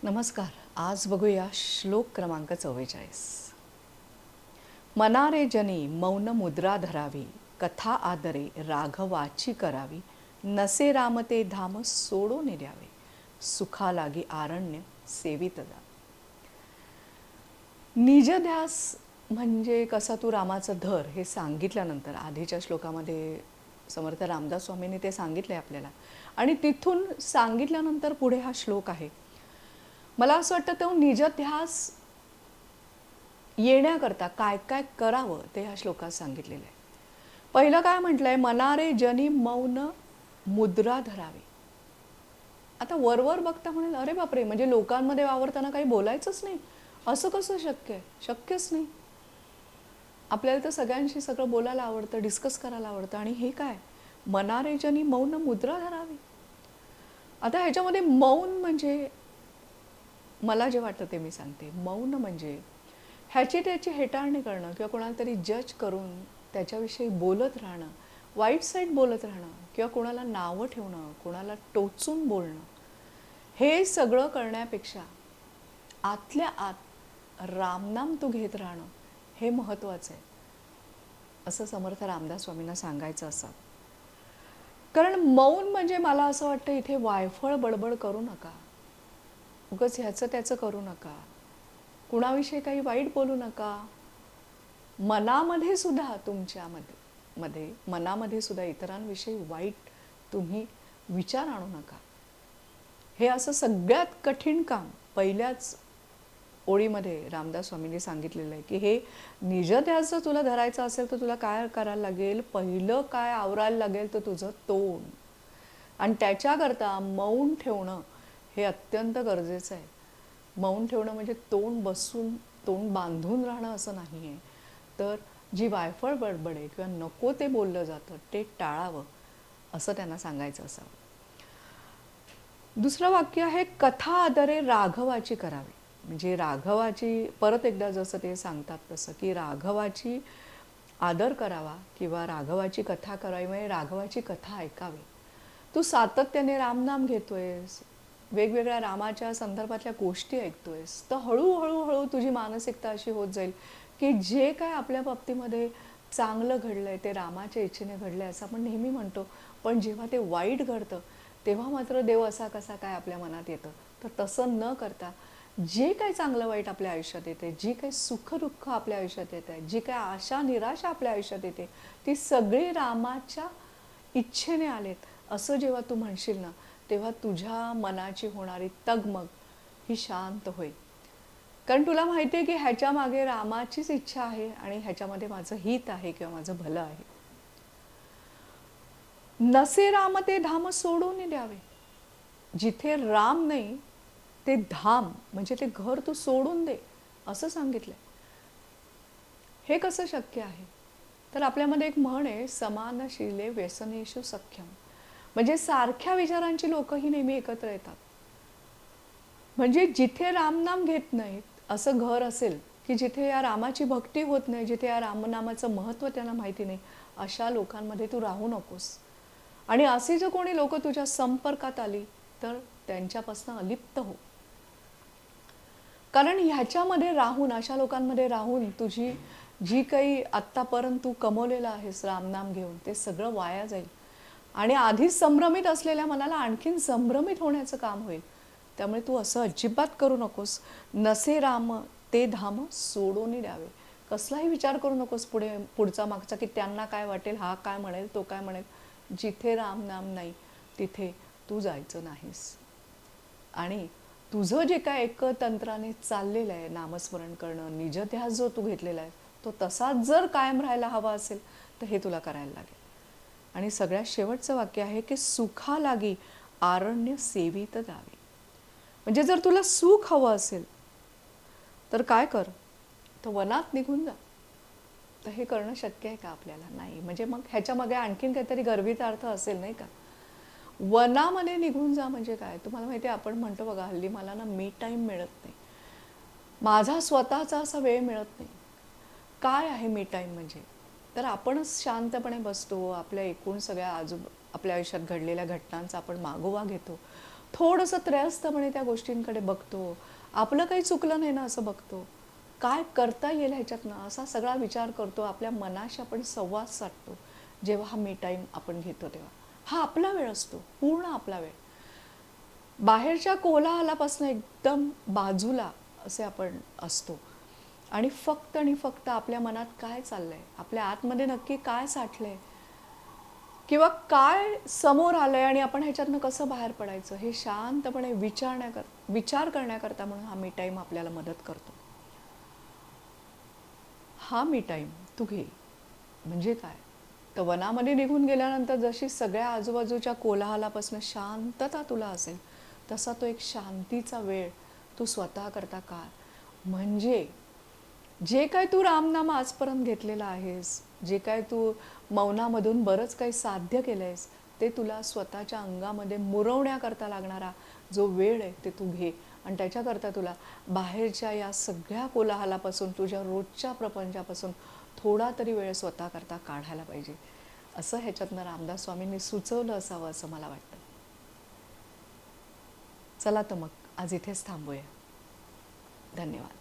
नमस्कार. आज बघूया श्लोक क्रमांक 44. मना रे जनी मौन मुद्रा धरावी, कथा आदरे राघवाची करावी, नसे रामते धाम सोडून द्यावे, सुखा लागी आरण्य सेवित जा. निजध्यास म्हणजे कसा तू रामाचं धर हे सांगितल्यानंतर आधीच्या श्लोकामध्ये समर्थ रामदास स्वामींनी ते सांगितले आपल्याला, आणि तिथून सांगितल्यानंतर पुढे हा श्लोक आहे. मला असं वाटतं तो निजध्यास येण्याकरता काय काय करावं ते ह्या श्लोकात सांगितलेलं आहे. पहिलं काय म्हटलंय, मनारे जनी मौन मुद्रा धरावी. आता वरवर बघता म्हणेल, अरे बापरे, म्हणजे लोकांमध्ये वावरताना काही बोलायचंच नाही, असं कसं शक्य आहे? शक्यच नाही. आपल्याला तर सगळ्यांशी सगळं बोलायला आवडतं, डिस्कस करायला आवडतं, आणि हे काय मनारे जनी मौन मुद्रा धरावी. आता ह्याच्यामध्ये मौन म्हणजे मला जे वाटतं ते मी सांगते. मौन म्हणजे ह्याची त्याची हेटाळणी करणं किंवा कोणाला तरी जज करून त्याच्याविषयी बोलत राहणं, वाईट साईड बोलत राहणं, किंवा कोणाला नावं ठेवणं, कोणाला टोचून बोलणं, हे सगळं करण्यापेक्षा आतल्या आत रामनाम तू घेत राहणं हे महत्त्वाचं आहे, असं समर्थ रामदास स्वामींना सांगायचं असं. कारण मौन म्हणजे मला असं वाटतं इथे वायफळ बडबड करू नका, उगाच ह्याचं त्याचं करू नका, कुणाविषयी काही वाईट बोलू नका. मनामध्ये सुद्धा तुमच्यामध्ये मनामध्ये सुद्धा इतरांविषयी वाईट तुम्ही विचार आणू नका. हे असं सगळ्यात कठीण काम पहिल्याच ओळीमध्ये रामदास स्वामींनी सांगितलेलं आहे की हे निजध्यास जर तुला धरायचं असेल तर तुला काय करायला लागेल, पहिलं काय आवरायला लागेल तर तुझं तोंड, आणि त्याच्याकरता मौन ठेवणं हे अत्यंत गरजेचं आहे. मौन ठेवणं म्हणजे तोंड बसून तोंड बांधून राहणं असं नाही आहे, तर जी वायफळ बडबड आहे किंवा नको ते बोललं जातं ते टाळावं असं त्यांना सांगायचं असावं. दुसरं वाक्य आहे, कथा आदरे राघवाची करावी. म्हणजे राघवाची, परत एकदा जसं ते सांगतात तसं की राघवाची आदर करावा किंवा राघवाची कथा करावी, म्हणजे राघवाची कथा ऐकावी. तू सातत्याने रामनाम घेतोयस, वेगवेगळ्या रामाच्या संदर्भातल्या गोष्टी ऐकतोयस, तर हळूहळू तुझी मानसिकता अशी होत जाईल की जे काय आपल्या बाबतीमध्ये चांगलं घडलंय ते रामाच्या इच्छेने घडलंय असं आपण नेहमी म्हणतो, पण जेव्हा ते वाईट घडतं तेव्हा मात्र देव असा कसा काय आपल्या मनात येतं. तर तसं न करता जे काही चांगलं वाईट आपल्या आयुष्यात येते, जी काही सुखदुःख आपल्या आयुष्यात येत आहे, जी काही आशा निराशा आपल्या आयुष्यात येते, ती सगळी रामाच्या इच्छेने आलेत असं जेव्हा तू म्हणशील ना, तेव्हा तुझ्या मनाची होणारी तगमग ही शांत होईल. कारण तुला माहिती आहे की ह्याच्या मागे रामाचीच इच्छा आहे आणि ह्याच्यामध्ये माझं हित आहे किंवा माझं भलं आहे. नसे राम ते धाम सोडून द्यावे. जिथे राम नाही ते धाम म्हणजे ते घर तू सोडून दे असं सांगितलंय. हे कसं शक्य आहे? तर आपल्यामध्ये एक म्हण आहे, समानशीले व्यसनेषु सख्यम. म्हणजे सारख्या विचारांची लोक ही नेहमी एकत्र येतात. म्हणजे जिथे रामनाम घेत नाहीत असं घर असेल की जिथे या रामाची भक्ती होत नाही, जिथे या रामनामाचं महत्त्व त्यांना माहिती नाही, अशा लोकांमध्ये तू राहू नकोस. आणि अशी जर कोणी लोक तुझ्या संपर्कात आली तर त्यांच्यापासून अलिप्त हो. कारण ह्याच्यामध्ये राहून, अशा लोकांमध्ये राहून तुझी जी काही आत्तापर्यंत तू कमवलेलं आहेस रामनाम घेऊन ते सगळं वाया जाईल, आणि आधीच संभ्रमित असलेल्या मनाला आणखीन संभ्रमित होण्याचं काम होईल. त्यामुळे तू असं अजिबात करू नकोस. नसे राम ते धाम सोडून द्यावे. कसलाही विचार करू नकोस पुढचा मागचा की त्यांना काय वाटेल, हा काय म्हणेल, तो काय म्हणेल. जिथे रामनाम नाही तिथे तू जायचं नाहीस. आणि तुझं जे काय एकतंत्राने चाललेलं आहे नामस्मरण करणं, निजध्यास जो तू घेतलेला आहे तो तसाच जर कायम राहायला हवा असेल तर हे तुला करायला लागेल. आणि सगळ्यात शेवटचं वाक्य आहे की सुखा लागी आरण्य सेवित जावे. म्हणजे जर तुला सुख हवं असेल तर काय कर, तर वनात निघून जा. तर हे करणं शक्य आहे का आपल्याला? नाही. म्हणजे मग ह्याच्यामागे आणखीन काहीतरी गर्भित अर्थ असेल नाही का? वनामध्ये निघून जा म्हणजे काय? तुम्हाला माहिती आहे, आपण म्हणतो बघा हल्ली मला ना मी टाईम मिळत नाही, माझा स्वतःचा असा वेळ मिळत नाही. काय आहे मी टाईम म्हणजे? तर आपणच शांतपणे बसतो, आपल्या एकूण सगळ्या आपल्या आयुष्यात घडलेल्या घटनांचा आपण मागोवा घेतो, थोडंसं त्रयस्थपणे त्या गोष्टींकडे बघतो. आपलं काही चुकलं नाही ना असं बघतो. काय करता येईल ह्याच्यातनं असा सगळा विचार करतो. आपल्या मनाशी आपण संवाद साधतो. जेव्हा हा मी टाईम आपण घेतो तेव्हा. हा आपला वेळ असतो, पूर्ण आपला वेळ. बाहेरच्या कोलाहलापासून एकदम बाजूला असे आपण असतो आणि फक्त आपल्या मनात काय चाललंय, आपल्या आतमध्ये नक्की काय साठलंय किंवा काय समोर आलंय आणि आपण ह्याच्यातनं कसं बाहेर पडायचं हे शांतपणे विचार करण्याकरता म्हणून हा मी टाईम आपल्याला मदत करतो. हा मी टाईम तू घे. म्हणजे काय, तर वनामध्ये निघून गेल्यानंतर जशी सगळ्या आजूबाजूच्या कोलाहलापासून शांतता तुला असेल, तसा तो एक शांतीचा वेळ तू स्वतः करता काढ. म्हणजे जे काय तू रामनाम आजपर्यंत घेतलेलं आहेस, जे काय तू मौनामधून बरंच काही साध्य केलं आहेस, ते तुला स्वतःच्या अंगामध्ये मुरवण्याकरता लागणारा जो वेळ आहे ते तू घे. आणि त्याच्याकरता तुला बाहेरच्या या सगळ्या कोलाहलापासून, तुझ्या रोजच्या प्रपंचापासून थोडा तरी वेळ स्वतःकरता काढायला पाहिजे. असं ह्याच्यातनं रामदास स्वामींनी सुचवलं असावं असं मला वाटतं. चला तर मग आज इथेच थांबूया. धन्यवाद.